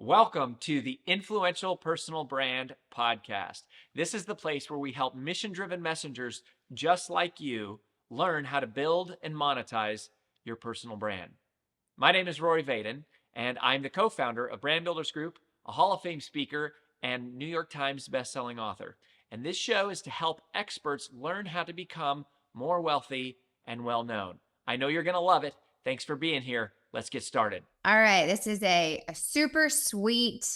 Welcome to the Influential Personal Brand Podcast. This is the place where we help mission-driven messengers just like you learn how to build and monetize your personal brand. My name is Rory Vaden, and I'm the co-founder of Brand Builders Group, a Hall of Fame speaker, and New York Times bestselling author. And this show is to help experts learn how to become more wealthy and well-known. I know you're going to love it. Thanks for being here. Let's get started. All right, this is a super sweet,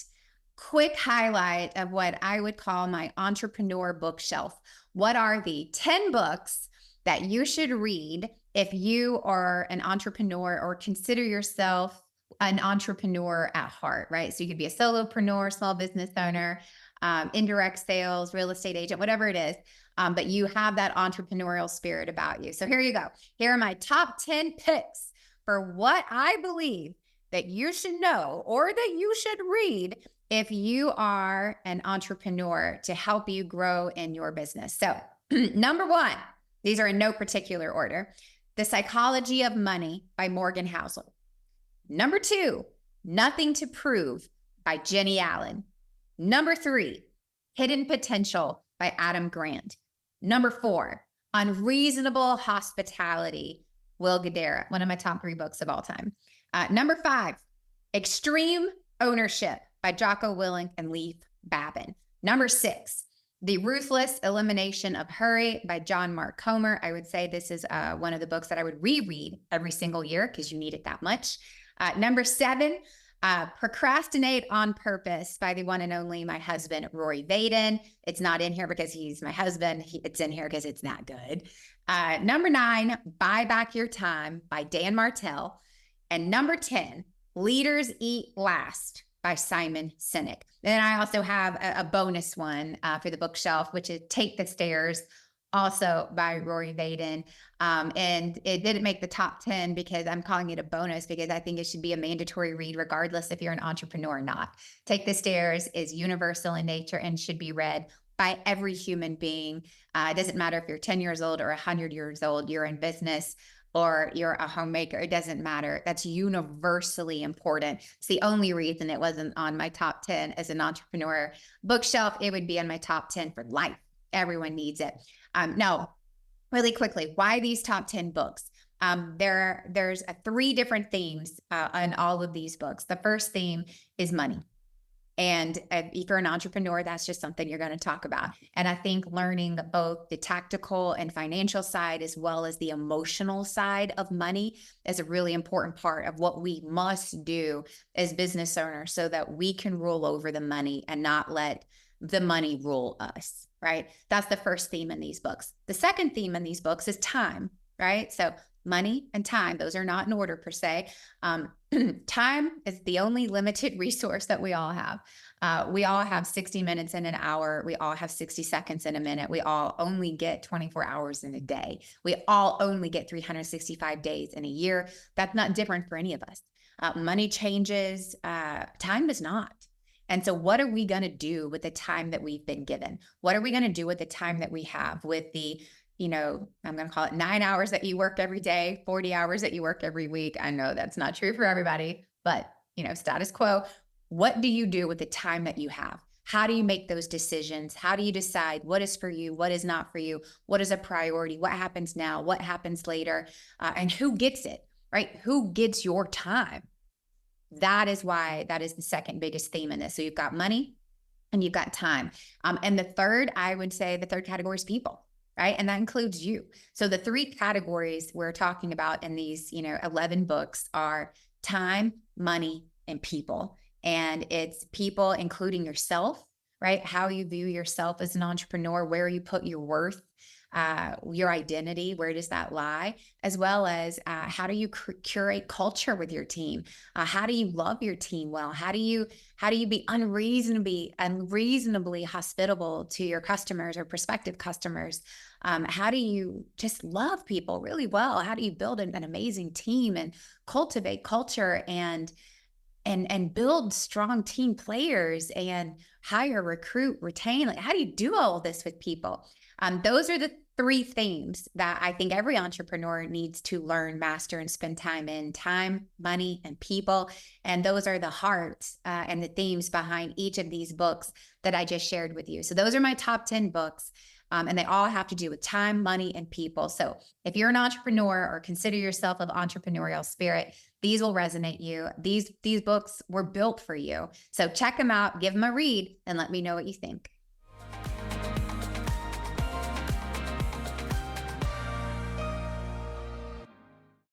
quick highlight of what I would call my entrepreneur bookshelf. What are the 10 books that you should read if you are an entrepreneur or consider yourself an entrepreneur at heart, right? So you could be a solopreneur, small business owner, indirect sales, real estate agent, whatever it is, but you have that entrepreneurial spirit about you. So here you go. Here are my top 10 picks for what I believe that you should know or that you should read if you are an entrepreneur to help you grow in your business. So number one, these are in no particular order. The Psychology of Money by Morgan Housel. Number two, Nothing to Prove by Jenny Allen. Number three, Hidden Potential by Adam Grant. Number four, Unreasonable Hospitality, Will Guidara, one of my top 3 books of all time. Number 5, Extreme Ownership by Jocko Willink and Leif Babin. Number 6, The Ruthless Elimination of Hurry by John Mark Comer. I would say this is one of the books that I would reread every single year because you need it that much. Number 7, Procrastinate on Purpose by the one and only my husband, Rory Vaden. It's not in here because he's my husband. It's in here because it's not good. Number 9, Buy Back Your Time by Dan Martell. And number 10, Leaders Eat Last by Simon Sinek. Then I also have a bonus one for the bookshelf, which is Take the Stairs, also by Rory Vaden. And it didn't make the top 10 because I'm calling it a bonus because I think it should be a mandatory read regardless if you're an entrepreneur or not. Take the Stairs is universal in nature and should be read by every human being. It doesn't matter if you're 10 years old or 100 years old, you're in business or you're a homemaker, it doesn't matter. That's universally important. It's the only reason it wasn't on my top 10 as an entrepreneur bookshelf. It would be on my top 10 for life. Everyone needs it. Now, really quickly, why these top 10 books? There's 3 different themes on all of these books. The first theme is money. And if you're an entrepreneur, that's just something you're going to talk about. And I think learning both the tactical and financial side, as well as the emotional side of money, is a really important part of what we must do as business owners so that we can rule over the money and not let the money rule us, right? That's the first theme in these books. The second theme in these books is time, right? So money and time, those are not in order per se. Time is the only limited resource that we all have. We all have 60 minutes in an hour. We all have 60 seconds in a minute. We all only get 24 hours in a day. We all only get 365 days in a year. That's not different for any of us. Money changes, time does not. And so what are we going to do with the time that we've been given? What are we going to do with the time that we have with the I'm going to call it 9 hours that you work every day, 40 hours that you work every week. I know that's not true for everybody, but status quo. What do you do with the time that you have? How do you make those decisions? How do you decide what is for you? What is not for you? What is a priority? What happens now? What happens later? And who gets it, right? Who gets your time? That is the second biggest theme in this. So you've got money and you've got time. And the third category is people. Right. And that includes you. So the 3 categories we're talking about in these, 11 books are time, money, and people. And it's people, including yourself, right? How you view yourself as an entrepreneur, where you put your worth, your identity, where does that lie? As well as how do you curate culture with your team? How do you love your team well? How do you be unreasonably hospitable to your customers or prospective customers? How do you just love people really well? How do you build an amazing team and cultivate culture and build strong team players and hire, recruit, retain? Like, how do you do all of this with people? Those are the three themes that I think every entrepreneur needs to learn, master, and spend time in: time, money, and people. And those are the heart and the themes behind each of these books that I just shared with you. So those are my top 10 books. And they all have to do with time, money, and people. So if you're an entrepreneur or consider yourself of entrepreneurial spirit, these will resonate you. These books were built for you. So check them out, give them a read, and let me know what you think.